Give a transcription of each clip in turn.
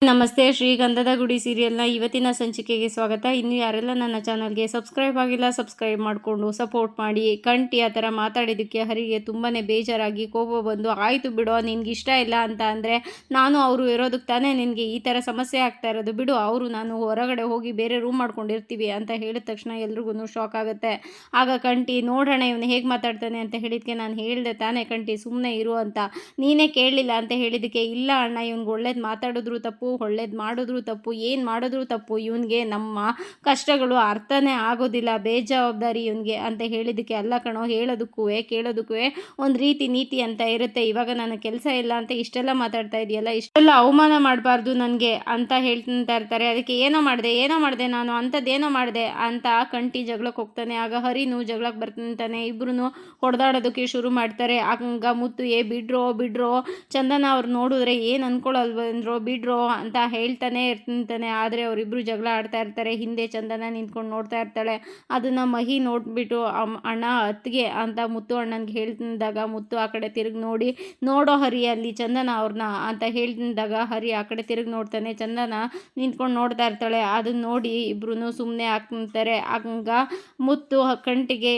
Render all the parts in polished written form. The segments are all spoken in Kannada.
ನಮಸ್ತೆ. ಶ್ರೀಗಂಧದ ಗುಡಿ ಸೀರಿಯಲ್ನ ಇವತ್ತಿನ ಸಂಚಿಕೆಗೆ ಸ್ವಾಗತ. ಇನ್ನು ಯಾರೆಲ್ಲ ನನ್ನ ಚಾನಲ್ಗೆ ಸಬ್ಸ್ಕ್ರೈಬ್ ಆಗಿಲ್ಲ, ಸಬ್ಸ್ಕ್ರೈಬ್ ಮಾಡಿಕೊಂಡು ಸಪೋರ್ಟ್ ಮಾಡಿ. ಕಂಠಿ ಆ ಥರ ಮಾತಾಡಿದ್ದಕ್ಕೆ ಹರಿಗೆ ತುಂಬಾ ಬೇಜಾರಾಗಿ ಕೋಪ ಬಂದು, ಆಯಿತು ಬಿಡೋ, ನಿನ್ಗೆ ಇಷ್ಟ ಇಲ್ಲ ಅಂತ ಅಂದರೆ ನಾನು ಅವರು ಇರೋದಕ್ಕೆ ತಾನೇ ನಿನಗೆ ಈ ಥರ ಸಮಸ್ಯೆ ಆಗ್ತಾ ಇರೋದು, ಬಿಡು, ಅವರು ನಾನು ಹೊರಗಡೆ ಹೋಗಿ ಬೇರೆ ರೂಮ್ ಮಾಡ್ಕೊಂಡಿರ್ತೀವಿ ಅಂತ ಹೇಳಿದ ತಕ್ಷಣ ಎಲ್ರಿಗೂ ಶಾಕ್ ಆಗುತ್ತೆ. ಆಗ ಕಂಠಿ, ನೋಡೋಣ ಇವನು ಹೇಗೆ ಮಾತಾಡ್ತಾನೆ ಅಂತ ಹೇಳಿದಕ್ಕೆ, ನಾನು ಹೇಳಿದೆ ತಾನೇ ಕಂಠಿ ಸುಮ್ಮನೆ ಇರು ಅಂತ, ನೀನೇ ಕೇಳಲಿಲ್ಲ ಅಂತ ಹೇಳಿದ್ದಕ್ಕೆ, ಇಲ್ಲ ಅಣ್ಣ, ಇವ್ನಿಗೆ ಒಳ್ಳೇದು ಮಾತಾಡಿದ್ರು ತಪ್ಪು, ಒಳ್ಳೇದು ಮಾಡಿದ್ರು ತಪ್ಪು, ಏನು ಮಾಡಿದ್ರು ತಪ್ಪು, ಇವನಿಗೆ ನಮ್ಮ ಕಷ್ಟಗಳು ಅರ್ಥನೇ ಆಗೋದಿಲ್ಲ, ಬೇಜವಾಬ್ದಾರಿ ಇವನಿಗೆ ಅಂತ ಹೇಳಿದ್ದಕ್ಕೆ, ಅಲ್ಲ ಕಣೋ, ಹೇಳೋದಕ್ಕೂ ಕೇಳೋದಕ್ಕೂ ಒಂದು ರೀತಿ ನೀತಿ ಅಂತ ಇರುತ್ತೆ. ಇವಾಗ ನನ್ನ ಕೆಲಸ ಇಲ್ಲ ಅಂತ ಇಷ್ಟೆಲ್ಲ ಮಾತಾಡ್ತಾ ಇದೆಯಲ್ಲ, ಇಷ್ಟೆಲ್ಲ ಅವಮಾನ ಮಾಡಬಾರ್ದು ನನಗೆ ಅಂತ ಹೇಳ್ತಾ ಇರ್ತಾರೆ. ಅದಕ್ಕೆ ಏನೋ ಮಾಡಿದೆ ನಾನು, ಅಂಥದ್ದೇನೋ ಮಾಡಿದೆ ಅಂತ ಕಂಠಿ ಜಗಳಕ್ಕೆ ಹೋಗ್ತಾನೆ. ಆಗ ಹರಿನು ಜಗಳಕ್ಕೆ ಬರ್ತಾನೆ. ಇಬ್ರು ಹೊಡೆದಾಡೋದಕ್ಕೆ ಶುರು ಮಾಡ್ತಾರೆ. ಆಗ ಮುತ್ತು, ಬಿಡ್ರೋ ಚಂದನ ಅವ್ರು ನೋಡಿದ್ರೆ ಏನು ಅನ್ಕೊಳ್ಳಲ್ವಂದ್ರೋ, ಬಿಡ್ರೋ ಅಂತ ಹೇಳ್ತಾನೆ ಇರ್ತಾನೆ. ಆದರೆ ಅವರಿಬ್ಬರು ಜಗಳ ಆಡ್ತಾ ಇರ್ತಾರೆ. ಹಿಂದೆ ಚಂದನ ನಿಂತ್ಕೊಂಡು ನೋಡ್ತಾ ಇರ್ತಾಳೆ. ಅದನ್ನು ಮಹಿ ನೋಡ್ಬಿಟ್ಟು, ಅಣ್ಣ ಅತ್ತಿಗೆ ಅಂತ ಮುತ್ತು ಅಣ್ಣನಿಗೆ ಹೇಳ್ತಿದ್ದಾಗ, ಮುತ್ತು ಆ ಕಡೆ ತಿರುಗಿ ನೋಡಿ, ನೋಡೋ ಹರಿ ಅಲ್ಲಿ ಚಂದನ ಅವ್ರನ್ನ ಅಂತ ಹೇಳ್ತಿದ್ದಾಗ, ಹರಿ ಆ ಕಡೆ ತಿರುಗಿ ನೋಡ್ತಾನೆ. ಚಂದನ ನಿಂತ್ಕೊಂಡು ನೋಡ್ತಾ ಇರ್ತಾಳೆ. ಅದನ್ನ ನೋಡಿ ಇಬ್ರು ಸುಮ್ಮನೆ ಆಗ್ತಾರೆ. ಆಗ ಮುತ್ತು ಕಂಟಿಗೆ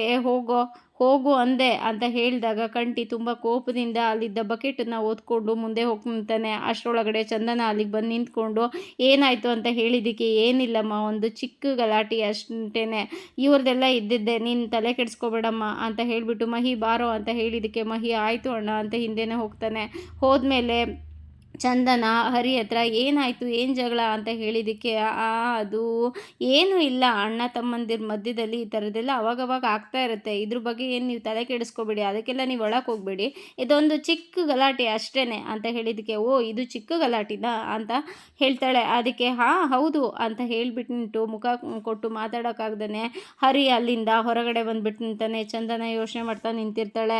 ಹೋಗು ಅಂದೆ ಅಂತ ಹೇಳಿದಾಗ, ಕಂಠಿ ತುಂಬ ಕೋಪದಿಂದ ಅಲ್ಲಿದ್ದ ಬಕೆಟನ್ನು ಓದ್ಕೊಂಡು ಮುಂದೆ ಹೋಗ್ತಾನೆ. ಅಷ್ಟರೊಳಗಡೆ ಚಂದನ ಅಲ್ಲಿಗೆ ಬಂದು ನಿಂತ್ಕೊಂಡು, ಏನಾಯಿತು ಅಂತ ಹೇಳಿದ್ದಕ್ಕೆ, ಏನಿಲ್ಲಮ್ಮ, ಒಂದು ಚಿಕ್ಕ ಗಲಾಟೆ ಅಷ್ಟೇನೆ, ಇವ್ರದ್ದೆಲ್ಲ ಇದ್ದಿದ್ದೆ, ನೀನು ತಲೆ ಕೆಡಿಸ್ಕೋಬೇಡಮ್ಮ ಅಂತ ಹೇಳಿಬಿಟ್ಟು, ಮಹಿ ಬಾರೋ ಅಂತ ಹೇಳಿದ್ದಕ್ಕೆ, ಮಹಿ ಆಯಿತು ಅಣ್ಣ ಅಂತ ಹಿಂದೆನೇ ಹೋಗ್ತಾನೆ. ಹೋದ್ಮೇಲೆ ಚಂದನ ಹರಿ ಹತ್ರ, ಏನಾಯಿತು, ಏನು ಜಗಳ ಅಂತ ಹೇಳಿದ್ದಕ್ಕೆ, ಅದು ಏನೂ ಇಲ್ಲ, ಅಣ್ಣ ತಮ್ಮಂದಿರ ಮಧ್ಯದಲ್ಲಿ ಈ ಥರದ್ದೆಲ್ಲ ಅವಾಗವಾಗ ಆಗ್ತಾ ಇರುತ್ತೆ, ಇದ್ರ ಬಗ್ಗೆ ಏನು ನೀವು ತಲೆ ಕೆಡಿಸ್ಕೋಬೇಡಿ, ಅದಕ್ಕೆಲ್ಲ ನೀವು ಒಳಗೆ ಹೋಗಬೇಡಿ, ಇದೊಂದು ಚಿಕ್ಕ ಗಲಾಟೆ ಅಷ್ಟೇ ಅಂತ ಹೇಳಿದ್ದಕ್ಕೆ, ಓ ಇದು ಚಿಕ್ಕ ಗಲಾಟಿನಾ ಅಂತ ಹೇಳ್ತಾಳೆ. ಅದಕ್ಕೆ ಹೌದು ಅಂತ ಹೇಳಿಬಿಟ್ಟು ಮುಖ ಕೊಟ್ಟು ಮಾತಾಡೋಕ್ಕಾಗ್ದೇ ಹರಿ ಅಲ್ಲಿಂದ ಹೊರಗಡೆ ಬಂದುಬಿಟ್ಟು ನಿಂತಾನೆ. ಚಂದನ ಯೋಚನೆ ಮಾಡ್ತಾ ನಿಂತಿರ್ತಾಳೆ.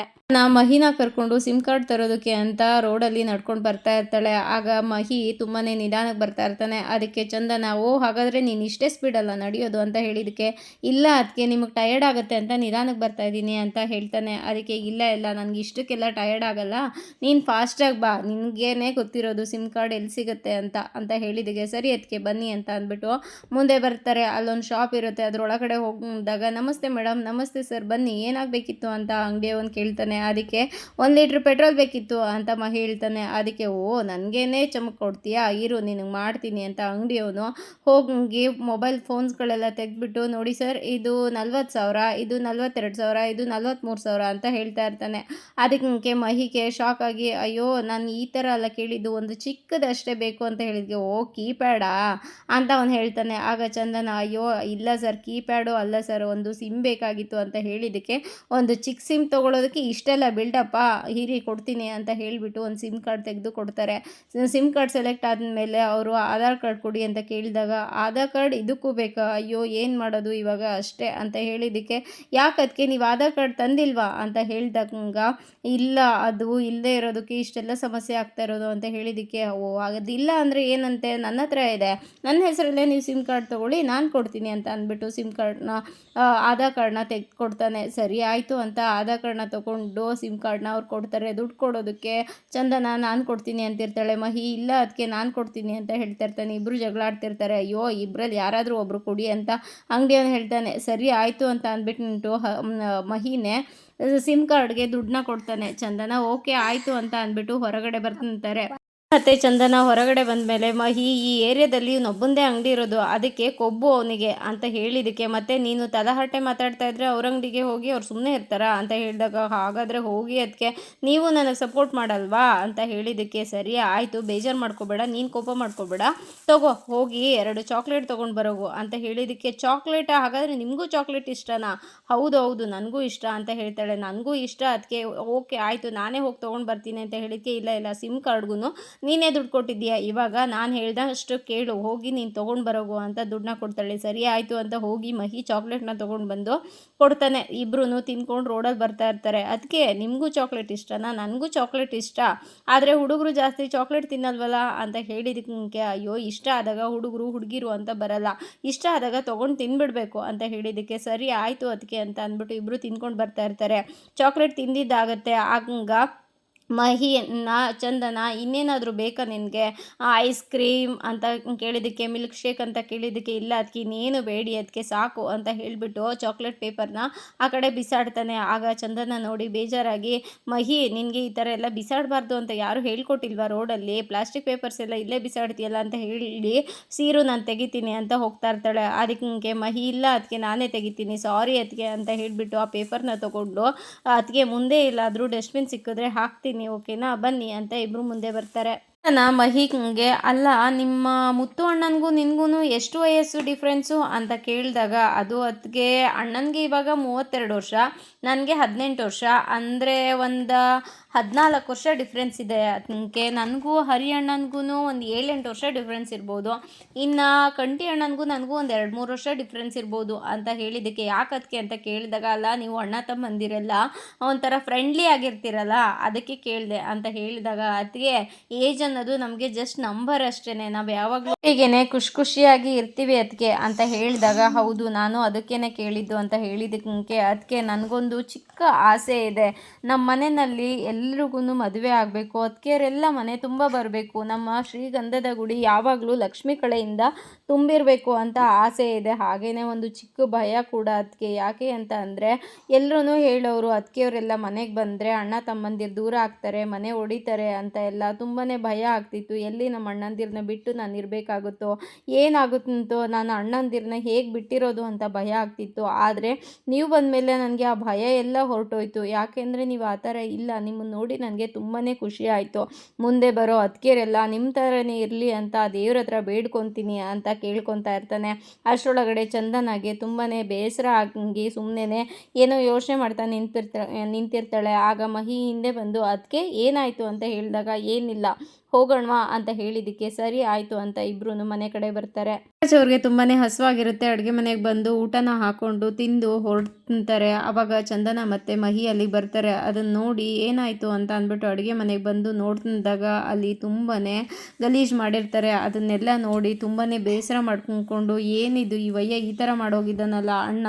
ಮಹಿನ ಕರ್ಕೊಂಡು ಸಿಮ್ ಕಾರ್ಡ್ ತರೋದಕ್ಕೆ ಅಂತ ರೋಡಲ್ಲಿ ನಡ್ಕೊಂಡು ಬರ್ತಾ ಇರ್ತಾಳೆ. ಆಗ ಮಹಿ ತುಂಬಾ ನಿಧಾನಕ್ಕೆ ಬರ್ತಾ ಇರ್ತಾನೆ. ಅದಕ್ಕೆ ಚಂದನ, ಹಾಗಾದರೆ ನೀನು ಇಷ್ಟೇ ಸ್ಪೀಡಲ್ಲ ನಡೆಯೋದು ಅಂತ ಹೇಳಿದ್ದಕ್ಕೆ, ಇಲ್ಲ ಅದಕ್ಕೆ ನಿಮಗೆ ಟಯರ್ಡ್ ಆಗುತ್ತೆ ಅಂತ ನಿಧಾನಕ್ಕೆ ಬರ್ತಾ ಇದ್ದೀನಿ ಅಂತ ಹೇಳ್ತಾನೆ. ಅದಕ್ಕೆ, ಇಲ್ಲ ನನಗೆ ಇಷ್ಟಕ್ಕೆಲ್ಲ ಟಯರ್ಡ್ ಆಗಲ್ಲ, ನೀನು ಫಾಸ್ಟಾಗಿ ಬಾ, ನಿನಗೇನೆ ಗೊತ್ತಿರೋದು ಸಿಮ್ ಕಾರ್ಡ್ ಎಲ್ಲಿ ಸಿಗುತ್ತೆ ಅಂತ ಹೇಳಿದ್ದಕ್ಕೆ, ಸರಿ ಅದಕ್ಕೆ ಬನ್ನಿ ಅಂತ ಅಂದ್ಬಿಟ್ಟು ಮುಂದೆ ಬರ್ತಾರೆ. ಅಲ್ಲೊಂದು ಶಾಪ್ ಇರುತ್ತೆ, ಅದರೊಳಗಡೆ ಹೋಗಿದಾಗ, ನಮಸ್ತೆ ಮೇಡಮ್, ನಮಸ್ತೆ ಸರ್, ಬನ್ನಿ, ಏನಾಗಬೇಕಿತ್ತು ಅಂತ ಅಂಗಡಿಯವನು ಕೇಳ್ತಾನೆ. ಅದಕ್ಕೆ 1 ಲೀಟ್ರ್ ಪೆಟ್ರೋಲ್ ಬೇಕಿತ್ತು ಅಂತ ಮಹಿ ಹೇಳ್ತಾನೆ. ಅದಕ್ಕೆ, ನನಗೇನೆ ಚಮಕ್ ಕೊಡ್ತೀಯಾ, ಇರು ನಿನಗೆ ಮಾಡ್ತೀನಿ ಅಂತ ಅಂಗಡಿಯವನು ಹೋಗಿ ಮೊಬೈಲ್ ಫೋನ್ಸ್ಗಳೆಲ್ಲ ತೆಗೆದ್ಬಿಟ್ಟು, ನೋಡಿ ಸರ್, ಇದು 40,000, ಇದು 42,000, ಇದು 43,000 ಅಂತ ಹೇಳ್ತಾ ಇರ್ತಾನೆ. ಅದಕ್ಕೆ ಮಹಿಗೆ ಶಾಕ್ ಆಗಿ, ಅಯ್ಯೋ, ನಾನು ಈ ಥರ ಎಲ್ಲ ಕೇಳಿದ್ದು, ಒಂದು ಚಿಕ್ಕದಷ್ಟೇ ಬೇಕು ಅಂತ ಹೇಳಿದ್ಗೆ, ಕೀಪ್ಯಾಡಾ ಅಂತ ಅವನು ಹೇಳ್ತಾನೆ. ಆಗ ಚಂದನ, ಅಯ್ಯೋ ಇಲ್ಲ ಸರ್, ಕೀಪ್ಯಾಡು ಅಲ್ಲ ಸರ್, ಒಂದು ಸಿಮ್ ಬೇಕಾಗಿತ್ತು ಅಂತ ಹೇಳಿದ್ದಕ್ಕೆ, ಒಂದು ಚಿಕ್ಕ ಸಿಮ್ ತೊಗೊಳೋದಕ್ಕೆ ಇಷ್ಟೆಲ್ಲ ಬಿಲ್ಡಪ್ಪ, ಹೀರಿ ಕೊಡ್ತೀನಿ ಅಂತ ಹೇಳಿಬಿಟ್ಟು ಒಂದು ಸಿಮ್ ಕಾರ್ಡ್ ತೆಗೆದು ಕೊಡ್ತಾರೆ. ಸಿಮ್ ಕಾರ್ಡ್ ಸೆಲೆಕ್ಟ್ ಆದಮೇಲೆ ಅವರು ಆಧಾರ್ ಕಾರ್ಡ್ ಕೊಡಿ ಅಂತ ಕೇಳಿದಾಗ, ಆಧಾರ್ ಕಾರ್ಡ್ ಇದಕ್ಕೂ ಬೇಕಾ, ಅಯ್ಯೋ ಏನು ಮಾಡೋದು ಇವಾಗ ಅಷ್ಟೇ ಅಂತ ಹೇಳಿದ್ದಕ್ಕೆ, ಯಾಕದಕ್ಕೆ ನೀವು ಆಧಾರ್ ಕಾರ್ಡ್ ತಂದಿಲ್ವಾ ಅಂತ ಹೇಳಿದಾಗ, ಇಲ್ಲ ಅದು ಇಲ್ಲದೆ ಇರೋದಕ್ಕೆ ಇಷ್ಟೆಲ್ಲ ಸಮಸ್ಯೆ ಆಗ್ತಾ ಇರೋದು ಅಂತ ಹೇಳಿದ್ದಕ್ಕೆ, ಅದಿಲ್ಲ ಅಂದರೆ ಏನಂತೆ, ನನ್ನ ಹತ್ರ ಇದೆ, ನನ್ನ ಹೆಸರಲ್ಲೇ ನೀವು ಸಿಮ್ ಕಾರ್ಡ್ ತೊಗೊಳ್ಳಿ, ನಾನು ಕೊಡ್ತೀನಿ ಅಂತ ಅಂದ್ಬಿಟ್ಟು ಆಧಾರ್ ಕಾರ್ಡ್ನ ತೆಗೆದುಕೊಡ್ತಾನೆ. ಸರಿ ಆಯಿತು ಅಂತ ಆಧಾರ್ ಕಾರ್ಡ್ನ ತೊಗೊಂಡು ಸಿಮ್ ಕಾರ್ಡ್ನ ಅವ್ರು ಕೊಡ್ತಾರೆ. ದುಡ್ಡು ಕೊಡೋದಕ್ಕೆ ಚಂದನ, ನಾನು ಕೊಡ್ತೀನಿ ಅಂತಿರ್ತಾಳೆ. ಮಹಿ, ಇಲ್ಲ ಅದಕ್ಕೆ ನಾನು ಕೊಡ್ತೀನಿ ಅಂತ ಹೇಳ್ತಾ ಇರ್ತಾನೆ. ಇಬ್ಬರು ಜಗಳ ಆಡ್ತಿರ್ತಾರೆ. ಅಯ್ಯೋ, ಇಬ್ಬರಲ್ಲಿ ಯಾರಾದರೂ ಒಬ್ಬರು ಕೊಡಿ ಅಂತ ಅಂಗಡಿಯವನು ಹೇಳ್ತಾನೆ. ಸರಿ ಆಯಿತು ಅಂತ ಅಂದ್ಬಿಟ್ಟು ಮಹಿನೇ ಸಿಮ್ ಕಾರ್ಡ್ಗೆ ದುಡ್ಡನ್ನ ಕೊಡ್ತಾನೆ. ಚಂದನ ಓಕೆ ಆಯಿತು ಅಂತ ಅಂದ್ಬಿಟ್ಟು ಹೊರಗಡೆ ಬರ್ತಿರ್ತಾರೆ. ಮತ್ತು ಚಂದನ ಹೊರಗಡೆ ಬಂದಮೇಲೆ, ಮಹಿ, ಈ ಏರಿಯಾದಲ್ಲಿ ಇನ್ನೊಬ್ಬಂದೇ ಅಂಗಡಿ ಇರೋದು, ಅದಕ್ಕೆ ಕೊಬ್ಬು ಅವನಿಗೆ ಅಂತ ಹೇಳಿದ್ದಕ್ಕೆ, ಮತ್ತು ನೀನು ತಲಹರಟೆ ಮಾತಾಡ್ತಾ ಇದ್ರೆ ಅವ್ರ ಅಂಗಡಿಗೆ ಹೋಗಿ ಅವ್ರು ಸುಮ್ಮನೆ ಇರ್ತಾರಾ ಅಂತ ಹೇಳಿದಾಗ, ಹಾಗಾದರೆ ಹೋಗಿ ಅದಕ್ಕೆ ನೀವು ನನಗೆ ಸಪೋರ್ಟ್ ಮಾಡಲ್ವಾ ಅಂತ ಹೇಳಿದ್ದಕ್ಕೆ, ಸರಿ ಆಯಿತು, ಬೇಜಾರು ಮಾಡ್ಕೋಬೇಡ, ನೀನು ಕೋಪ ಮಾಡ್ಕೋಬೇಡ, ತಗೋ ಹೋಗಿ 2 ಚಾಕ್ಲೇಟ್ ತೊಗೊಂಡು ಬರೋಗು ಅಂತ ಹೇಳಿದ್ದಕ್ಕೆ, ಚಾಕ್ಲೇಟ, ಹಾಗಾದರೆ ನಿಮಗೂ ಚಾಕ್ಲೇಟ್ ಇಷ್ಟನಾ, ಹೌದು ನನಗೂ ಇಷ್ಟ ಅಂತ ಹೇಳ್ತಾಳೆ. ನನಗೂ ಇಷ್ಟ, ಅದಕ್ಕೆ ಓಕೆ ಆಯಿತು, ನಾನೇ ಹೋಗಿ ತೊಗೊಂಡು ಬರ್ತೀನಿ ಅಂತ ಹೇಳಿದ್ದಕ್ಕೆ, ಇಲ್ಲ ಸಿಮ್ ಕಾರ್ಡ್ಗೂ ನೀನೇ ದುಡ್ಡು ಕೊಟ್ಟಿದ್ದೀಯಾ, ಇವಾಗ ನಾನು ಹೇಳ್ದಷ್ಟು ಕೇಳು, ಹೋಗಿ ನೀನು ತೊಗೊಂಡು ಬರೋಗು ಅಂತ ದುಡ್ಡನ್ನ ಕೊಡ್ತಾಳೆ. ಸರಿ ಆಯಿತು ಅಂತ ಹೋಗಿ ಮಹಿ ಚಾಕ್ಲೇಟ್ನ ತೊಗೊಂಡು ಬಂದು ಕೊಡ್ತಾನೆ. ಇಬ್ಬರೂ ತಿನ್ಕೊಂಡು ರೋಡಲ್ಲಿ ಬರ್ತಾ ಇರ್ತಾರೆ. ಅದಕ್ಕೆ, ನಿಮಗೂ ಚಾಕ್ಲೇಟ್ ಇಷ್ಟನಾ, ನನಗೂ ಚಾಕ್ಲೇಟ್ ಇಷ್ಟ, ಆದರೆ ಹುಡುಗರು ಜಾಸ್ತಿ ಚಾಕ್ಲೇಟ್ ತಿನ್ನಲ್ವಲ್ಲ ಅಂತ ಹೇಳಿದ್ದಕ್ಕೆ, ಅಯ್ಯೋ, ಇಷ್ಟ ಆದಾಗ ಹುಡುಗಿರು ಅಂತ ಬರಲ್ಲ, ಇಷ್ಟ ಆದಾಗ ತೊಗೊಂಡು ತಿನ್ಬಿಡಬೇಕು ಅಂತ ಹೇಳಿದ್ದಕ್ಕೆ, ಸರಿ ಆಯಿತು ಅದಕ್ಕೆ ಅಂತ ಅಂದ್ಬಿಟ್ಟು ಇಬ್ಬರು ತಿನ್ಕೊಂಡು ಬರ್ತಾ ಇರ್ತಾರೆ. ಚಾಕ್ಲೇಟ್ ತಿಂದಿದ್ದಾಗತ್ತೆ. ಆಗ ಚಂದನ ಇನ್ನೇನಾದರೂ ಬೇಕಾ ನಿನಗೆ, ಐಸ್ ಕ್ರೀಮ್ ಅಂತ ಕೇಳಿದ್ದಕ್ಕೆ, ಮಿಲ್ಕ್ ಶೇಕ್ ಅಂತ ಕೇಳಿದ್ದಕ್ಕೆ, ಇಲ್ಲ ಅದಕ್ಕೆ ಇನ್ನೇನು ಬೇಡಿ ಅದಕ್ಕೆ ಸಾಕು ಅಂತ ಹೇಳಿಬಿಟ್ಟು ಚಾಕ್ಲೇಟ್ ಪೇಪರ್ನ ಆ ಕಡೆ ಬಿಸಾಡ್ತಾನೆ. ಆಗ ಚಂದನ ನೋಡಿ ಬೇಜಾರಾಗಿ, ನಿನಗೆ ಈ ಥರ ಎಲ್ಲ ಬಿಸಾಡಬಾರ್ದು ಅಂತ ಯಾರು ಹೇಳ್ಕೊಟ್ಟಿಲ್ವಾ, ರೋಡಲ್ಲಿ ಪ್ಲಾಸ್ಟಿಕ್ ಪೇಪರ್ಸ್ ಎಲ್ಲ ಇಲ್ಲೇ ಬಿಸಾಡ್ತೀಯಲ್ಲ ಅಂತ ಹೇಳಿ ಸೀರು ನಾನು ತೆಗಿತೀನಿ ಅಂತ ಹೋಗ್ತಾ ಇರ್ತಾಳೆ. ಅದಕ್ಕೆ ಇಲ್ಲ ಅದಕ್ಕೆ ನಾನೇ ತೆಗಿತೀನಿ, ಸಾರಿ ಅದಕ್ಕೆ ಅಂತ ಹೇಳಿಬಿಟ್ಟು ಆ ಪೇಪರ್ನ ತೊಗೊಂಡು ಅದಕ್ಕೆ ಮುಂದೆ ಎಲ್ಲಾದರೂ ಡಸ್ಟ್ಬಿನ್ ಸಿಕ್ಕಿದ್ರೆ ಹಾಕ್ತೀನಿ ಓಕೆನಾ ಬನ್ನಿ ಅಂತ ಇಬ್ಬರು ಮುಂದೆ ಬರ್ತಾರೆ. ಮಹಿಗೆ, ಅಲ್ಲ ನಿಮ್ಮ ಮುತ್ತು ಅಣ್ಣನಿಗೂ ನಿನಗೂ ಎಷ್ಟು ವಯಸ್ಸು ಡಿಫ್ರೆನ್ಸು ಅಂತ ಕೇಳಿದಾಗ, ಅದು ಅದಕ್ಕೆ ಅಣ್ಣನಿಗೆ ಇವಾಗ 32 ವರ್ಷ, ನನಗೆ 18 ವರ್ಷ, ಅಂದರೆ ಒಂದು 14 ವರ್ಷ ಡಿಫ್ರೆನ್ಸ್ ಇದೆ. ಅದಕ್ಕೆ ನನಗೂ ಹರಿ ಅಣ್ಣನಿಗೂ ಒಂದು 7-8 ವರ್ಷ ಡಿಫ್ರೆನ್ಸ್ ಇರ್ಬೋದು. ಇನ್ನು ಕಂಟಿ ಅಣ್ಣನಿಗೂ ನನಗೂ ಒಂದು 2-3 ವರ್ಷ ಡಿಫ್ರೆನ್ಸ್ ಇರ್ಬೋದು ಅಂತ ಹೇಳಿದ್ದಕ್ಕೆ, ಯಾಕದಕ್ಕೆ ಅಂತ ಕೇಳಿದಾಗ, ಅಲ್ಲ ನೀವು ಅಣ್ಣ ತಮ್ಮಂದಿರೆಲ್ಲ ಒಂಥರ ಫ್ರೆಂಡ್ಲಿ ಆಗಿರ್ತೀರಲ್ಲ ಅದಕ್ಕೆ ಕೇಳಿದೆ ಅಂತ ಹೇಳಿದಾಗ, ಅದಕ್ಕೆ ಏಜ್ ಅನ್ನೋದು ನಮಗೆ ಜಸ್ಟ್ ನಂಬರ್ ಅಷ್ಟೇ, ನಾವು ಯಾವಾಗಲೂ ಹೀಗೇನೆ ಖುಷಿಯಾಗಿ ಇರ್ತೀವಿ ಅದಕ್ಕೆ ಅಂತ ಹೇಳಿದಾಗ, ಹೌದು ನಾನು ಅದಕ್ಕೇನೆ ಕೇಳಿದ್ದು ಅಂತ ಹೇಳಿದ್ದಕ್ಕೆ, ಅದಕ್ಕೆ ನನಗೊಂದು ಚಿಕ್ಕ ಆಸೆ ಇದೆ, ನಮ್ಮ ಮನೆಯಲ್ಲಿ ಎಲ್ರಿಗೂ ಮದುವೆ ಆಗಬೇಕು, ಅದಕ್ಕೆಯವರೆಲ್ಲ ಮನೆ ತುಂಬ ಬರಬೇಕು, ನಮ್ಮ ಶ್ರೀಗಂಧದ ಗುಡಿ ಯಾವಾಗಲೂ ಲಕ್ಷ್ಮಿ ಕಳೆಯಿಂದ ತುಂಬಿರಬೇಕು ಅಂತ ಆಸೆ ಇದೆ. ಹಾಗೆಯೇ ಒಂದು ಚಿಕ್ಕ ಭಯ ಕೂಡ ಅದಕ್ಕೆ, ಯಾಕೆ ಅಂತ ಅಂದರೆ ಎಲ್ಲರೂ ಹೇಳೋರು ಅದಕ್ಕೆಯವರೆಲ್ಲ ಮನೆಗೆ ಬಂದರೆ ಅಣ್ಣ ತಮ್ಮಂದಿರು ದೂರ ಆಗ್ತಾರೆ, ಮನೆ ಹೊಡಿತಾರೆ ಅಂತ ಎಲ್ಲ ತುಂಬಾ ಭಯ ಆಗ್ತಿತ್ತು. ಎಲ್ಲಿ ನಮ್ಮ ಅಣ್ಣಂದಿರನ್ನ ಬಿಟ್ಟು ನಾನು ಇರಬೇಕಾಗುತ್ತೋ, ಏನಾಗುತ್ತಂತೋ, ನಾನು ಅಣ್ಣಂದಿರನ್ನ ಹೇಗೆ ಬಿಟ್ಟಿರೋದು ಅಂತ ಭಯ ಆಗ್ತಿತ್ತು. ಆದರೆ ನೀವು ಬಂದಮೇಲೆ ನನಗೆ ಆ ಭಯ ಎಲ್ಲ ಹೊರಟೋಯ್ತು. ಯಾಕೆಂದರೆ ನೀವು ಆ ಥರ ಇಲ್ಲ, ನಿಮ್ಮನ್ನು ನೋಡಿ ನನಗೆ ತುಂಬಾ ಖುಷಿ ಆಯಿತು. ಮುಂದೆ ಬರೋ ಅದಕ್ಕೆರೆಲ್ಲ ನಿಮ್ಮ ಥರನೇ ಇರಲಿ ಅಂತ ದೇವ್ರ ಹತ್ರ ಬೇಡ್ಕೊತೀನಿ ಅಂತ ಕೇಳ್ಕೊತಾ ಇರ್ತಾನೆ. ಅಷ್ಟರೊಳಗಡೆ ಚಂದನಾಗೆ ತುಂಬಾ ಬೇಸರ ಆಗಿ ಸುಮ್ಮನೆ ಏನೋ ಯೋಚನೆ ಮಾಡ್ತಾ ನಿಂತಿರ್ತಾಳೆ. ಆಗ ಮಹಿ ಹಿಂದೆ ಬಂದು ಅದಕ್ಕೆ ಏನಾಯಿತು ಅಂತ ಹೇಳಿದಾಗ, ಏನಿಲ್ಲ ಹೋಗೋಣವಾ ಅಂತ ಹೇಳಿದ್ದಕ್ಕೆ ಸರಿ ಆಯಿತು ಅಂತ ಇಬ್ಬರೂ ಮನೆ ಕಡೆ ಬರ್ತಾರೆ. ಅವ್ರಿಗೆ ತುಂಬಾ ಹಸುವಾಗಿರುತ್ತೆ. ಅಡುಗೆ ಮನೆಗೆ ಬಂದು ಊಟನ ಹಾಕ್ಕೊಂಡು ತಿಂದು ಹೊರಡ್ತಾರೆ. ಆವಾಗ ಚಂದನ ಮತ್ತು ಮಹಿ ಅಲ್ಲಿಗೆ ಬರ್ತಾರೆ. ಅದನ್ನು ನೋಡಿ ಏನಾಯಿತು ಅಂತ ಅಂದ್ಬಿಟ್ಟು ಅಡುಗೆ ಮನೆಗೆ ಬಂದು ನೋಡಿದಾಗ ಅಲ್ಲಿ ತುಂಬಾ ಗಲೀಜು ಮಾಡಿರ್ತಾರೆ. ಅದನ್ನೆಲ್ಲ ನೋಡಿ ತುಂಬಾ ಬೇಸರ ಮಾಡ್ಕೊಂಡು, ಏನಿದು ಈ ವಯ್ಯ ಈ ಥರ ಮಾಡೋಗಿದ್ದಾನಲ್ಲ, ಅಣ್ಣ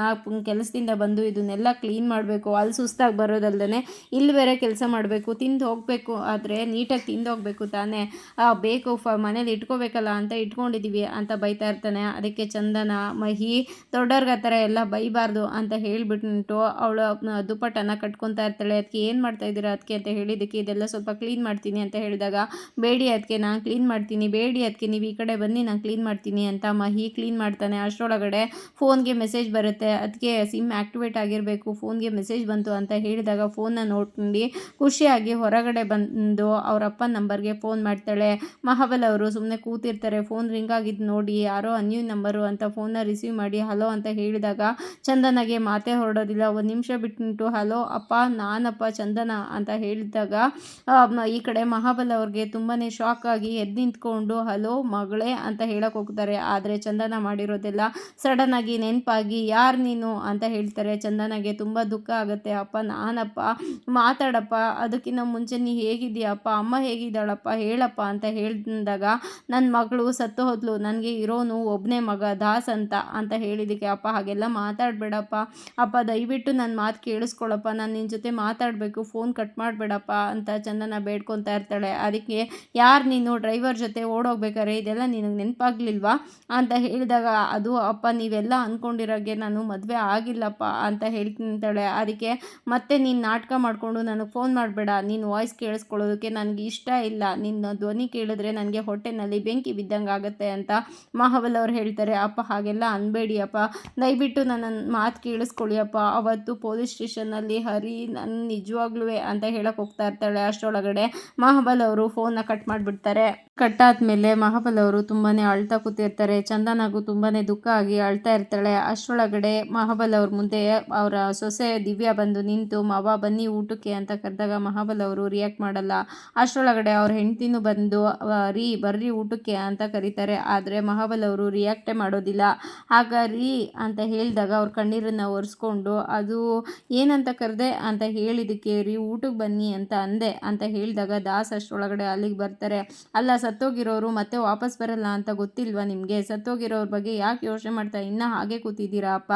ಕೆಲಸದಿಂದ ಬಂದು ಇದನ್ನೆಲ್ಲ ಕ್ಲೀನ್ ಮಾಡಬೇಕು, ಅಲ್ಲಿ ಸುಸ್ತಾಗಿ ಬರೋದಲ್ದೇ ಇಲ್ಲಿ ಬೇರೆ ಕೆಲಸ ಮಾಡಬೇಕು, ತಿಂದು ಹೋಗಬೇಕು, ಆದರೆ ನೀಟಾಗಿ ತಿಂದು ಹೋಗಬೇಕು ತಾನೇ, ಬೇಕು ಮನೇಲಿ ಇಟ್ಕೋಬೇಕಲ್ಲ ಅಂತ ಇಟ್ಕೊಂಡಿದ್ದೀವಿ ಅಂತ ಬೈತಾ ಇರ್ತಾನೆ. ಅದಕ್ಕೆ ಚಂದನ, ಮಹಿ ದೊಡ್ಡವ್ರಿಗೆ ಆ ಥರ ಎಲ್ಲ ಬೈಬಾರ್ದು ಅಂತ ಹೇಳಿಬಿಟ್ಟು ಅವಳು ದುಪ್ಪಟ್ಟನ್ನು ಕಟ್ಕೊತಾ ಇರ್ತಾಳೆ. ಅದಕ್ಕೆ ಏನು ಮಾಡ್ತಾ ಇದ್ದೀರಾ ಅದಕ್ಕೆ ಅಂತ ಹೇಳಿದ್ದಕ್ಕೆ, ಇದೆಲ್ಲ ಸ್ವಲ್ಪ ಕ್ಲೀನ್ ಮಾಡ್ತೀನಿ ಅಂತ ಹೇಳಿದಾಗ, ಬೇಡಿ ಅದಕ್ಕೆ ನಾನು ಕ್ಲೀನ್ ಮಾಡ್ತೀನಿ, ಬೇಡಿ ಅದಕ್ಕೆ ನೀವು ಈ ಕಡೆ ಬನ್ನಿ ನಾನು ಕ್ಲೀನ್ ಮಾಡ್ತೀನಿ ಅಂತ ಮಹಿ ಕ್ಲೀನ್ ಮಾಡ್ತಾನೆ. ಅಷ್ಟರೊಳಗಡೆ ಫೋನ್ಗೆ ಮೆಸೇಜ್ ಬರುತ್ತೆ. ಅದಕ್ಕೆ ಸಿಮ್ ಆ್ಯಕ್ಟಿವೇಟ್ ಆಗಿರಬೇಕು, ಫೋನ್ಗೆ ಮೆಸೇಜ್ ಬಂತು ಅಂತ ಹೇಳಿದಾಗ ಫೋನ್ನ ನೋಡ್ಕೊಂಡು ಖುಷಿಯಾಗಿ ಹೊರಗಡೆ ಬಂದು ಅವರ ಅಪ್ಪನ ನಂಬರ್ಗೆ ಫೋನ್ ಮಾಡ್ತಾಳೆ. ಮಹಾಬಲ ಅವರು ಸುಮ್ಮನೆ ಕೂತಿರ್ತಾರೆ. ಫೋನ್ ರಿಂಗ್ ಆಗಿದ್ದು ನೋಡಿ ಯಾರೋ ಅನ್ಯೂನ್ ನಂಬರು ಅಂತ ಫೋನ್ನ ರಿಸೀವ್ ಮಾಡಿ ಹಲೋ ಅಂತ ಹೇಳಿದಾಗ ಚಂದನಗೆ ಮಾತೇ ಹೊರಡೋದಿಲ್ಲ. ಒಂದು ನಿಮಿಷ ಬಿಟ್ಬಿಟ್ಟು ಹಲೋ ಅಪ್ಪ, ನಾನಪ್ಪ ಚಂದನ ಅಂತ ಹೇಳಿದಾಗ ಈ ಕಡೆ ಮಹಾಬಲ ಅವ್ರಿಗೆ ತುಂಬಾ ಶಾಕ್ ಆಗಿ ಎದ್ದು ನಿಂತ್ಕೊಂಡು ಹಲೋ ಮಗಳೇ ಅಂತ ಹೇಳಕ್ಕೆ ಹೋಗ್ತಾರೆ. ಆದರೆ ಚಂದನ ಮಾಡಿರೋದೆಲ್ಲ ಸಡನ್ನಾಗಿ ನೆನಪಾಗಿ ಯಾರು ನೀನು ಅಂತ ಹೇಳ್ತಾರೆ. ಚಂದನಗೆ ತುಂಬ ದುಃಖ ಆಗುತ್ತೆ. ಅಪ್ಪ ನಾನಪ್ಪ, ಮಾತಾಡಪ್ಪ, ಅದಕ್ಕಿಂತ ಮುಂಚೆ ನೀ ಹೇಗಿದ್ದೀಯಪ್ಪ, ಅಮ್ಮ ಹೇಗಿದ್ದಾಳಪ್ಪ ಹೇಳಪ್ಪ ಅಂತ ಹೇಳಿದಾಗ, ನನ್ನ ಮಗಳು ಸತ್ತು ಹೋದ್ಲು, ನನಗೆ ಇರೋನು ಒಬ್ಬನೇ ಮಗ ದಾಸ್ ಅಂತ ಹೇಳಿದ್ದಕ್ಕೆ, ಅಪ್ಪ ಹಾಗೆಲ್ಲ ಮಾತಾಡಬೇಡಪ್ಪ, ಅಪ್ಪ ದಯವಿಟ್ಟು ನನ್ನ ಮಾತು ಕೇಳಿಸ್ಕೊಳ್ಳಪ್ಪ, ನಾನು ನಿನ್ನ ಜೊತೆ ಮಾತಾಡಬೇಕು, ಫೋನ್ ಕಟ್ ಮಾಡಬೇಡಪ್ಪ ಅಂತ ಚಂದನ ಬೇಡ್ಕೊತಾ ಇರ್ತಾಳೆ. ಅದಕ್ಕೆ ಯಾರು ನೀನು ಡ್ರೈವರ್ ಜೊತೆ ಓಡೋಗ್ಬೇಕಾರೆ ಇದೆಲ್ಲ ನಿನಗೆ ನೆನಪಾಗ್ಲಿಲ್ವಾ ಅಂತ ಹೇಳಿದಾಗ, ಅದು ಅಪ್ಪ ನೀವೆಲ್ಲ ಅಂದ್ಕೊಂಡಿರೋಗೆ ನಾನು ಮದುವೆ ಆಗಿಲ್ಲಪ್ಪ ಅಂತ ಹೇಳ್ತಾಳೆ. ಅದಕ್ಕೆ ಮತ್ತೆ ನೀನು ನಾಟಕ ಮಾಡಿಕೊಂಡು ನನಗೆ ಫೋನ್ ಮಾಡಬೇಡ, ನೀನು ವಾಯ್ಸ್ ಕೇಳಿಸ್ಕೊಳ್ಳೋದಕ್ಕೆ ನನಗೆ ಇಷ್ಟ ಇಲ್ಲ, ನಿನ್ನ ಧ್ವನಿ ಕೇಳಿದ್ರೆ ನನಗೆ ಹೊಟ್ಟೆನಲ್ಲಿ ಬೆಂಕಿ ಬಿದ್ದಂಗೆ ಆಗುತ್ತೆ ಅಂತ ಮಹಾಬಲ್ ಅವ್ರು ಹೇಳ್ತಾರೆ. ಅಪ್ಪ ಹಾಗೆಲ್ಲ ಅನ್ಬೇಡಿ ಅಪ್ಪ, ದಯವಿಟ್ಟು ನನ್ನ ಮಾತು ಕೇಳಿಸ್ಕೊಳ್ಳಿ ಅಪ್ಪ, ಅವತ್ತು ಪೊಲೀಸ್ ಸ್ಟೇಷನ್ನಲ್ಲಿ ಹರಿ ನನ್ನ ನಿಜವಾಗ್ಲೂ ಅಂತ ಹೇಳಕ್ಕೆ ಹೋಗ್ತಾ ಇರ್ತಾಳೆ. ಅಷ್ಟರೊಳಗಡೆ ಮಹಾಬಲ್ ಅವರು ಫೋನ್ನ ಕಟ್ ಮಾಡಿಬಿಡ್ತಾರೆ. ಕಟ್ಟಾದ್ಮೇಲೆ ಮಹಾಬಲ್ ಅವರು ತುಂಬಾ ಅಳ್ತಾ ಕೂತಿರ್ತಾರೆ. ಚಂದನಾಗೂ ತುಂಬಾ ದುಃಖ ಆಗಿ ಅಳ್ತಾ ಇರ್ತಾಳೆ. ಅಷ್ಟರೊಳಗಡೆ ಮಹಾಬಲ್ ಅವ್ರ ಮುಂದೆ ಅವರ ಸೊಸೆ ದಿವ್ಯಾ ಬಂದು ನಿಂತು ಮಾವ ಬನ್ನಿ ಊಟಕ್ಕೆ ಅಂತ ಕರೆದಾಗ ಮಹಾಬಲ್ ಅವರು ರಿಯಾಕ್ಟ್ ಮಾಡಲ್ಲ. ಅಷ್ಟರೊಳಗಡೆ ಅವ್ರ ಹೆಂಡತಿ ಹೆಂಡತಿನೂ ಬಂದು ಬರ್ರಿ ಊಟಕ್ಕೆ ಅಂತ ಕರೀತಾರೆ. ಆದರೆ ಮಹಾಬಲಿ ಅವರು ರಿಯಾಕ್ಟೇ ಮಾಡೋದಿಲ್ಲ. ಆಗ ರೀ ಅಂತ ಹೇಳಿದಾಗ ಅವ್ರ ಕಣ್ಣೀರನ್ನು ಒರೆಸ್ಕೊಂಡು ಅದು ಏನಂತ ಕರೆದೆ ಅಂತ ಹೇಳಿದಕ್ಕೆ ರೀ ಊಟಕ್ಕೆ ಬನ್ನಿ ಅಂತ ಅಂದೆ ಅಂತ ಹೇಳಿದಾಗ ದಾಸ್ ಅಷ್ಟರೊಳಗಡೆ ಅಲ್ಲಿಗೆ ಬರ್ತಾರೆ. ಅಲ್ಲ, ಸತ್ತೋಗಿರೋರು ಮತ್ತೆ ವಾಪಸ್ ಬರಲ್ಲ ಅಂತ ಗೊತ್ತಿಲ್ವಾ ನಿಮಗೆ? ಸತ್ತೋಗಿರೋರ ಬಗ್ಗೆ ಯಾಕೆ ಯೋಚನೆ ಮಾಡ್ತಾ ಇನ್ನೂ ಹಾಗೆ ಕೂತಿದ್ದೀರಾ ಅಪ್ಪ?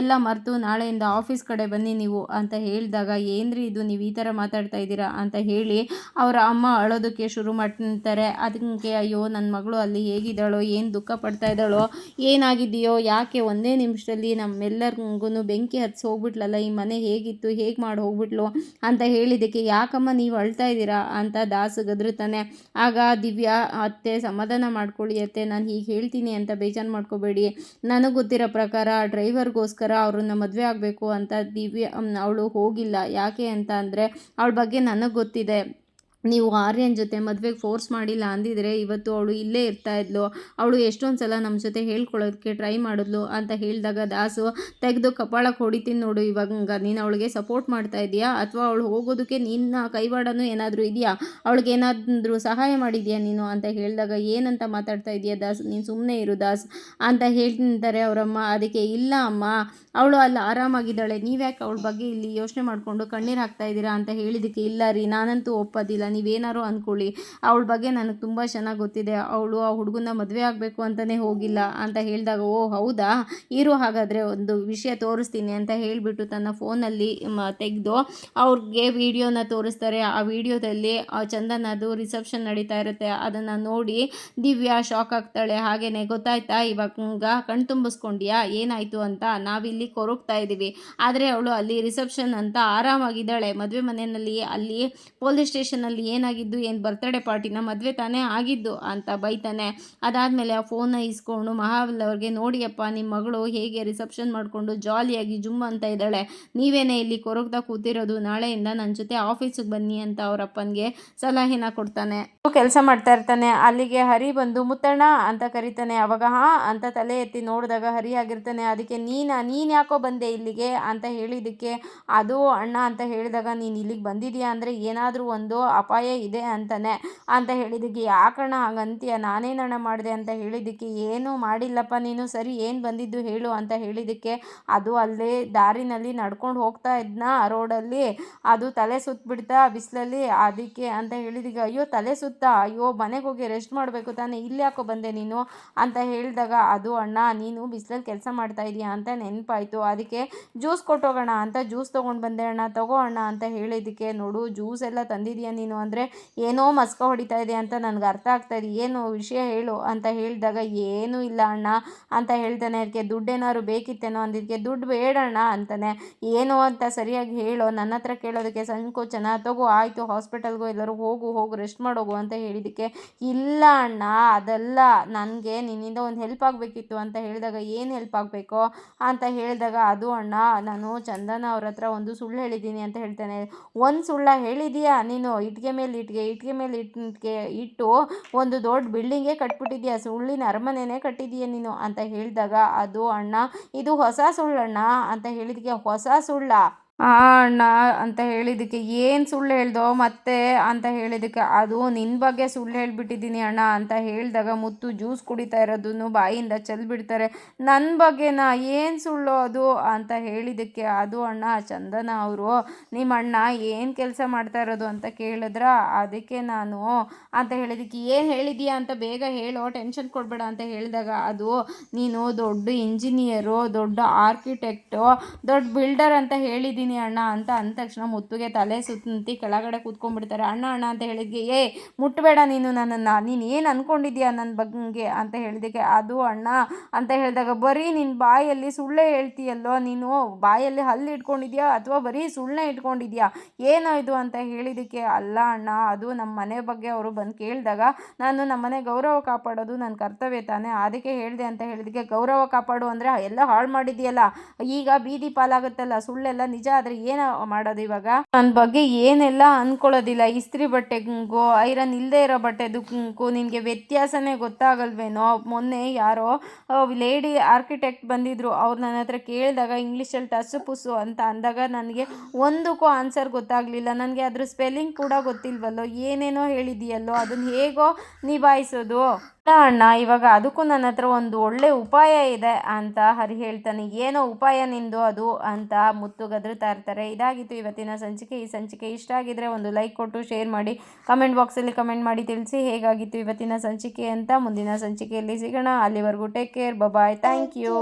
ಎಲ್ಲ ಮರೆತು ನಾಳೆಯಿಂದ ಆಫೀಸ್ ಕಡೆ ಬನ್ನಿ ನೀವು ಅಂತ ಹೇಳಿದಾಗ ಏನ್ರಿ ಇದು ನೀವು ಈ ಥರ ಮಾತಾಡ್ತಾ ಇದ್ದೀರಾ ಅಂತ ಹೇಳಿ ಅವರ ಅಮ್ಮ ಅಳೋದಕ್ಕೆ ಶುರು ಮಾಡ್ತಾರೆ. ಅದಕ್ಕೆ ಅಯ್ಯೋ ನನ್ನ ಮಗಳು ಅಲ್ಲಿ ಹೇಗಿದ್ದಾಳೋ, ಏನು ದುಃಖ ಪಡ್ತಾ ಇದ್ದಾಳೋ, ಏನಾಗಿದೆಯೋ, ಯಾಕೆ ಒಂದೇ ನಿಮಿಷದಲ್ಲಿ ನಮ್ಮೆಲ್ಲರಿಗೂ ಬೆಂಕಿ ಹತ್ಸಿ ಹೋಗ್ಬಿಟ್ಲಲ್ಲ, ಈ ಮನೆ ಹೇಗಿತ್ತು ಹೇಗೆ ಮಾಡಿ ಹೋಗ್ಬಿಟ್ಲು ಅಂತ ಹೇಳಿದ್ದಕ್ಕೆ ಯಾಕಮ್ಮ ನೀವು ಅಳ್ತಾ ಇದ್ದೀರಾ ಅಂತ ದಾಸು ಗದರುತ್ತಾನೆ. ಆಗ ದಿವ್ಯಾ, ಅತ್ತೆ ಸಮಾಧಾನ ಮಾಡ್ಕೊಳ್ಳಿ ಅತ್ತೆ, ನಾನು ಹೀಗೆ ಹೇಳ್ತೀನಿ ಅಂತ ಬೇಜಾರು ಮಾಡ್ಕೋಬೇಡಿ. ನನಗೆ ಗೊತ್ತಿರೋ ಪ್ರಕಾರ ಡ್ರೈವರ್ಗೋಸ್ಕರ ಅವ್ರನ್ನ ಮದುವೆ ಆಗಬೇಕು ಅಂತ ದಿವ್ಯಾ ಅವಳು ಹೋಗಿಲ್ಲ. ಯಾಕೆ ಅಂತ ಅಂದರೆ ಅವಳ ಬಗ್ಗೆ ನನಗೆ ಗೊತ್ತಿದೆ. ನೀವು ಆರ್ಯನ್ ಜೊತೆ ಮದುವೆಗೆ ಫೋರ್ಸ್ ಮಾಡಿಲ್ಲ ಅಂದಿದ್ರೆ ಇವತ್ತು ಅವಳು ಇಲ್ಲೇ ಇರ್ತಾ ಇದ್ಲು. ಅವಳು ಎಷ್ಟೊಂದು ಸಲ ನಮ್ಮ ಜೊತೆ ಹೇಳ್ಕೊಳ್ಳೋದಕ್ಕೆ ಟ್ರೈ ಮಾಡಿದ್ಲು ಅಂತ ಹೇಳಿದಾಗ ದಾಸು ತೆಗೆದು ಕಪಾಳಕ್ಕೆ ಹೊಡಿತೀನಿ ನೋಡು, ಇವಾಗ ನೀನು ಅವಳಿಗೆ ಸಪೋರ್ಟ್ ಮಾಡ್ತಾ ಇದೆಯಾ ಅಥವಾ ಅವಳು ಹೋಗೋದಕ್ಕೆ ನಿನ್ನ ಕೈವಾಡನೂ ಏನಾದರೂ ಇದೆಯಾ? ಅವಳಿಗೆ ಏನಾದರೂ ಸಹಾಯ ಮಾಡಿದ್ಯಾ ನೀನು ಅಂತ ಹೇಳಿದಾಗ ಏನಂತ ಮಾತಾಡ್ತಾ ಇದೆಯಾ ದಾಸ್, ನೀನು ಸುಮ್ಮನೆ ಇರು ದಾಸ್ ಅಂತ ಹೇಳ್ತಿಂತಾರೆ ಅವರಮ್ಮ. ಅದಕ್ಕೆ ಇಲ್ಲ ಅಮ್ಮ, ಅವಳು ಅಲ್ಲಿ ಆರಾಮಾಗಿದ್ದಾಳೆ, ನೀವ್ಯಾಕೆ ಅವಳ ಬಗ್ಗೆ ಇಲ್ಲಿ ಯೋಚನೆ ಮಾಡಿಕೊಂಡು ಕಣ್ಣೀರು ಹಾಕ್ತಾ ಇದ್ದೀರಾ ಅಂತ ಹೇಳಿದ್ದಕ್ಕೆ ಇಲ್ಲ ರೀ, ನಾನಂತೂ ಒಪ್ಪೋದಿಲ್ಲ, ನೀವೇನಾರು ಅಂದ್ಕೊಳ್ಳಿ, ಅವಳ ಬಗ್ಗೆ ನನಗೆ ತುಂಬ ಚೆನ್ನಾಗಿ ಗೊತ್ತಿದೆ, ಅವಳು ಆ ಹುಡುಗನ ಮದುವೆ ಆಗಬೇಕು ಅಂತಲೇ ಹೋಗಿಲ್ಲ ಅಂತ ಹೇಳಿದಾಗ ಓ ಹೌದಾ, ಇರು ಹಾಗಾದರೆ ಒಂದು ವಿಷಯ ತೋರಿಸ್ತೀನಿ ಅಂತ ಹೇಳಿಬಿಟ್ಟು ತನ್ನ ಫೋನಲ್ಲಿ ತೆಗೆದು ಅವ್ರಿಗೆ ವಿಡಿಯೋನ ತೋರಿಸ್ತಾರೆ. ಆ ವಿಡಿಯೋದಲ್ಲಿ ಚಂದನದು ರಿಸೆಪ್ಷನ್ ನಡೀತಾ ಇರುತ್ತೆ. ಅದನ್ನು ನೋಡಿ ದಿವ್ಯಾ ಶಾಕ್ ಆಗ್ತಾಳೆ. ಹಾಗೆಯೇ ಗೊತ್ತಾಯ್ತಾ ಇವಾಗ ಕಣ್ ತುಂಬಿಸ್ಕೊಂಡ್ಯಾ ಏನಾಯಿತು ಅಂತ, ನಾವಿಲ್ಲಿ ಕೊರಗ್ತಾ ಇದ್ದೀವಿ, ಆದರೆ ಅವಳು ಅಲ್ಲಿ ರಿಸೆಪ್ಷನ್ ಅಂತ ಆರಾಮಾಗಿದ್ದಾಳೆ. ಮದುವೆ ಮನೆಯಲ್ಲಿ ಅಲ್ಲಿ ಪೊಲೀಸ್ ಸ್ಟೇಷನಲ್ಲಿ ಏನಾಗಿದ್ದು, ಏನು ಬರ್ತಡೇ ಪಾರ್ಟಿನ, ಮದುವೆ ತಾನೇ ಆಗಿದ್ದು ಅಂತ ಬೈತಾನೆ. ಅದಾದಮೇಲೆ ಆ ಫೋನ್ನ ಇಸ್ಕೊಂಡು ಮಹಾಬಲಿ ಅವ್ರಿಗೆ ನೋಡಿಯಪ್ಪ ನಿಮ್ಮ ಮಗಳು ಹೇಗೆ ರಿಸೆಪ್ಷನ್ ಮಾಡಿಕೊಂಡು ಜಾಲಿಯಾಗಿ ಜುಮ್ ಅಂತ ಇದ್ದಾಳೆ, ನೀವೇನೇ ಇಲ್ಲಿ ಕೊರಗ್ತಾ ಕೂತಿರೋದು, ನಾಳೆಯಿಂದ ನನ್ನ ಜೊತೆ ಆಫೀಸಿಗೆ ಬನ್ನಿ ಅಂತ ಅವರಪ್ಪನಿಗೆ ಸಲಹೆನ ಕೊಡ್ತಾನೆ. ಕೆಲಸ ಮಾಡ್ತಾ ಇರ್ತಾನೆ. ಅಲ್ಲಿಗೆ ಹರಿ ಬಂದು ಮುತ್ತಣ್ಣ ಅಂತ ಕರೀತಾನೆ. ಅವಾಗ ಹಾಂ ಅಂತ ತಲೆ ಎತ್ತಿ ನೋಡಿದಾಗ ಹರಿ ಆಗಿರ್ತಾನೆ. ಅದಕ್ಕೆ ನೀನು ಯಾಕೋ ಬಂದೆ ಇಲ್ಲಿಗೆ ಅಂತ ಹೇಳಿದ್ದಕ್ಕೆ ಅದು ಅಣ್ಣ ಅಂತ ಹೇಳಿದಾಗ ನೀನು ಇಲ್ಲಿಗೆ ಬಂದಿದೆಯಾ ಅಂದರೆ ಏನಾದರೂ ಒಂದು ಅಪಾಯ ಇದೆ ಅಂತಾನೆ ಅಂತ ಹೇಳಿದ್ದಕ್ಕೆ ಯಾಕಣ್ಣ ಹಾಗಂತೀಯ, ನಾನೇನಣ್ಣ ಮಾಡಿದೆ ಅಂತ ಹೇಳಿದ್ದಕ್ಕೆ ಏನೂ ಮಾಡಿಲ್ಲಪ್ಪ ನೀನು, ಸರಿ ಏನು ಬಂದಿದ್ದು ಹೇಳು ಅಂತ ಹೇಳಿದ್ದಕ್ಕೆ ಅದು ಅಲ್ಲೇ ದಾರಿನಲ್ಲಿ ನಡ್ಕೊಂಡು ಹೋಗ್ತಾ ಇದ್ನ ರೋಡಲ್ಲಿ ಅದು ತಲೆ ಸುತ್ತಬಿಡ್ತಾ ಬಿಸಿಲಲ್ಲಿ, ಅದಕ್ಕೆ ಅಂತ ಹೇಳಿದ್ದಕ್ಕೆ ಅಯ್ಯೋ ತಲೆ ಸುತ್ತ, ಅಯ್ಯೋ ಮನೆಗೆ ಹೋಗಿ ರೆಸ್ಟ್ ಮಾಡಬೇಕು ತಾನೇ, ಇಲ್ಲಿ ಯಾಕೋ ಬಂದೆ ನೀನು ಅಂತ ಹೇಳಿದಾಗ ಅದು ಅಣ್ಣ ನೀನು ಬಿಸಿಲಲ್ಲಿ ಕೆಲಸ ಮಾಡ್ತಾ ಇದೀಯಾ ಅಂತ ನೆನಪಾಯಿತು, ಅದಕ್ಕೆ ಜ್ಯೂಸ್ ಕೊಟ್ಟೋಗೋಣ ಅಂತ ಜ್ಯೂಸ್ ತೊಗೊಂಡು ಬಂದೆ ಅಣ್ಣ, ತಗೋ ಅಣ್ಣ ಅಂತ ಹೇಳಿದ್ದಕ್ಕೆ ನೋಡು ಜ್ಯೂಸ್ ಎಲ್ಲ ತಂದಿದೀಯ ನೀನು ಅಂದರೆ ಏನೋ ಮಸ್ಕ ಹೊಡಿತಾ ಇದೆ ಅಂತ ನನಗೆ ಅರ್ಥ ಆಗ್ತಾ ಇದೆ, ಏನು ವಿಷಯ ಹೇಳು ಅಂತ ಹೇಳಿದಾಗ ಏನೂ ಇಲ್ಲ ಅಣ್ಣ ಅಂತ ಹೇಳ್ತಾನೆ. ಅದಕ್ಕೆ ದುಡ್ಡೇನಾದ್ರು ಬೇಕಿತ್ತೇನೋ ಅಂದಿದ್ದಕ್ಕೆ ದುಡ್ಡು ಬೇಡಣ್ಣ ಅಂತಾನೆ. ಏನು ಅಂತ ಸರಿಯಾಗಿ ಹೇಳೋ, ನನ್ನ ಹತ್ರ ಕೇಳೋದಕ್ಕೆ ಸಂಕೋಚನ, ತಗೋ ಆಯಿತು ಹಾಸ್ಪಿಟಲ್ಗೂ ಎಲ್ಲರೂ ಹೋಗು ರೆಸ್ಟ್ ಮಾಡೋಗು ಅಂತ ಹೇಳಿದ್ದಕ್ಕೆ ಇಲ್ಲ ಅಣ್ಣ ಅದಲ್ಲ, ನನಗೆ ನಿನ್ನಿಂದ ಒಂದು ಹೆಲ್ಪ್ ಆಗಬೇಕಿತ್ತು ಅಂತ ಹೇಳಿದಾಗ ಏನು ಹೆಲ್ಪ್ ಆಗಬೇಕೋ ಅಂತ ಹೇಳಿದಾಗ ಅದು ಅಣ್ಣ ನಾನು ಚಂದನ ಅವ್ರ ಹತ್ರ ಒಂದು ಸುಳ್ಳು ಹೇಳಿದ್ದೀನಿ ಅಂತ ಹೇಳ್ತಾನೆ. ಒಂದು ಸುಳ್ಳ ಹೇಳಿದೀಯಾ ನೀನು, ಇಟ್ಟಿಗೆ ಮೇಲೆ ಇಟ್ಟಿಗೆ ಇಟ್ಟು ಒಂದು ದೊಡ್ಡ ಬಿಲ್ಡಿಂಗೇ ಕಟ್ಬಿಟ್ಟಿದ್ಯಾ, ಸುಳ್ಳಿನ ಅರಮನೆನೇ ಕಟ್ಟಿದೀಯ ನೀನು ಅಂತ ಹೇಳಿದಾಗ ಅದು ಅಣ್ಣ ಇದು ಹೊಸ ಸುಳ್ಳಣ್ಣ ಅಂತ ಹೇಳಿದಕ್ಕೆ ಹೊಸ ಸುಳ್ಳ ಅಣ್ಣ ಅಂತ ಹೇಳಿದ್ದಕ್ಕೆ ಏನು ಸುಳ್ಳು ಹೇಳ್ದೋ ಮತ್ತೆ ಅಂತ ಹೇಳಿದ್ದಕ್ಕೆ ಅದು ನಿನ್ನ ಬಗ್ಗೆ ಸುಳ್ಳು ಹೇಳಿಬಿಟ್ಟಿದ್ದೀನಿ ಅಣ್ಣ ಅಂತ ಹೇಳಿದಾಗ ಮುತ್ತು ಜ್ಯೂಸ್ ಕುಡಿತಾ ಇರೋದನ್ನು ಬಾಯಿಂದ ಚೆಲ್ಬಿಡ್ತಾರೆ. ನನ್ನ ಬಗ್ಗೆನಾ, ಏನು ಸುಳ್ಳು ಅದು ಅಂತ ಹೇಳಿದ್ದಕ್ಕೆ ಅದು ಅಣ್ಣ ಚಂದನ ಅವರು ನಿಮ್ಮ ಅಣ್ಣ ಏನು ಕೆಲಸ ಮಾಡ್ತಾ ಇರೋದು ಅಂತ ಕೇಳಿದ್ರ, ಅದಕ್ಕೆ ನಾನು ಅಂತ ಹೇಳಿದ್ದಕ್ಕೆ ಏನು ಹೇಳಿದೀಯಾ ಅಂತ ಬೇಗ ಹೇಳೋ, ಟೆನ್ಷನ್ ಕೊಡಬೇಡ ಅಂತ ಹೇಳಿದಾಗ ಅದು ನೀನು ದೊಡ್ಡ ಇಂಜಿನಿಯರು, ದೊಡ್ಡ ಆರ್ಕಿಟೆಕ್ಟು, ದೊಡ್ಡ ಬಿಲ್ಡರ್ ಅಂತ ಹೇಳಿದ್ದೀನಿ ಅಣ್ಣ ಅಂತ ಅಂದ ತಕ್ಷಣ ಮುತ್ತುಗೆ ತಲೆ ಸುತ್ತಿ ಕೆಳಗಡೆ ಕೂತ್ಕೊಂಡ್ಬಿಡ್ತಾರೆ. ಅಣ್ಣ ಅಂತ ಹೇಳಿದ್ಗೆ ಮುಟ್ಟಬೇಡ ನೀನು ನನ್ನನ್ನು, ನೀನು ಏನು ಅಂದ್ಕೊಂಡಿದ್ಯಾ ನನ್ನ ಬಗ್ಗೆ ಅಂತ ಹೇಳಿದಕ್ಕೆ ಅದು ಅಣ್ಣ ಅಂತ ಹೇಳಿದಾಗ ಬರೀ ನಿನ್ನ ಬಾಯಲ್ಲಿ ಸುಳ್ಳೇ ಹೇಳ್ತೀಯಲ್ಲೋ, ನೀನು ಬಾಯಲ್ಲಿ ಹಲ್ಲು ಇಟ್ಕೊಂಡಿದ್ಯಾ ಅಥವಾ ಬರೀ ಸುಳ್ಳೇ ಇಟ್ಕೊಂಡಿದ್ಯಾ, ಏನೋ ಇದು ಅಂತ ಹೇಳಿದ್ದಕ್ಕೆ ಅಲ್ಲ ಅಣ್ಣ ಅದು ನಮ್ಮ ಮನೆ ಬಗ್ಗೆ ಅವರು ಬಂದು ಕೇಳಿದಾಗ ನಾನು ನಮ್ಮ ಮನೆ ಗೌರವ ಕಾಪಾಡೋದು ನನ್ನ ಕರ್ತವ್ಯ ತಾನೇ, ಅದಕ್ಕೆ ಹೇಳಿದೆ ಅಂತ ಹೇಳಿದಕ್ಕೆ ಗೌರವ ಕಾಪಾಡು ಅಂದರೆ ಎಲ್ಲ ಹಾಳು ಮಾಡಿದೆಯಲ್ಲ, ಈಗ ಬೀದಿ ಪಾಲಾಗುತ್ತಲ್ಲ, ಸುಳ್ಳೆಲ್ಲ ನಿಜ ಆದರೆ ಏನು ಮಾಡೋದು ಇವಾಗ? ನನ್ನ ಬಗ್ಗೆ ಏನೆಲ್ಲ ಅಂದ್ಕೊಳ್ಳೋದಿಲ್ಲ. ಇಸ್ತ್ರಿ ಬಟ್ಟೆಗೂ ಐರನ್ ಇಲ್ಲದೆ ಇರೋ ಬಟ್ಟೆದಕ್ಕೂ ನಿನಗೆ ವ್ಯತ್ಯಾಸನೇ ಗೊತ್ತಾಗಲ್ವೇನೋ? ಮೊನ್ನೆ ಯಾರೋ ಲೇಡಿ ಆರ್ಕಿಟೆಕ್ಟ್ ಬಂದಿದ್ರು. ಅವ್ರು ನನ್ನ ಹತ್ರ ಕೇಳಿದಾಗ ಇಂಗ್ಲೀಷಲ್ಲಿ ಟಸ್ಸು ಪುಸ್ಸು ಅಂತ ಅಂದಾಗ ನನಗೆ ಒಂದಕ್ಕೂ ಆನ್ಸರ್ ಗೊತ್ತಾಗಲಿಲ್ಲ. ನನಗೆ ಅದ್ರ ಸ್ಪೆಲ್ಲಿಂಗ್ ಕೂಡ ಗೊತ್ತಿಲ್ವಲ್ಲೋ, ಏನೇನೋ ಹೇಳಿದೆಯಲ್ಲೋ, ಅದನ್ನು ಹೇಗೋ ನಿಭಾಯಿಸೋದು? ಇಲ್ಲ ಅಣ್ಣ, ಇವಾಗ ಅದಕ್ಕೂ ನನ್ನ ಹತ್ರ ಒಂದು ಒಳ್ಳೆ ಉಪಾಯ ಇದೆ ಅಂತ ಹರಿ ಹೇಳ್ತಾನೆ. ಏನೋ ಉಪಾಯ ನಿಂದು ಅದು ಅಂತ ಮುತ್ತು ಗದರ್ತಾ ಇರ್ತಾರೆ. ಇದಾಗಿತ್ತು ಇವತ್ತಿನ ಸಂಚಿಕೆ. ಈ ಸಂಚಿಕೆ ಇಷ್ಟ ಆಗಿದ್ರೆ ಒಂದು ಲೈಕ್ ಕೊಟ್ಟು ಶೇರ್ ಮಾಡಿ, ಕಮೆಂಟ್ ಬಾಕ್ಸಲ್ಲಿ ಕಮೆಂಟ್ ಮಾಡಿ ತಿಳಿಸಿ ಹೇಗಾಗಿತ್ತು ಇವತ್ತಿನ ಸಂಚಿಕೆ ಅಂತ. ಮುಂದಿನ ಸಂಚಿಕೆಯಲ್ಲಿ ಸಿಗೋಣ. ಅಲ್ಲಿವರೆಗೂ take care, bye, thank you.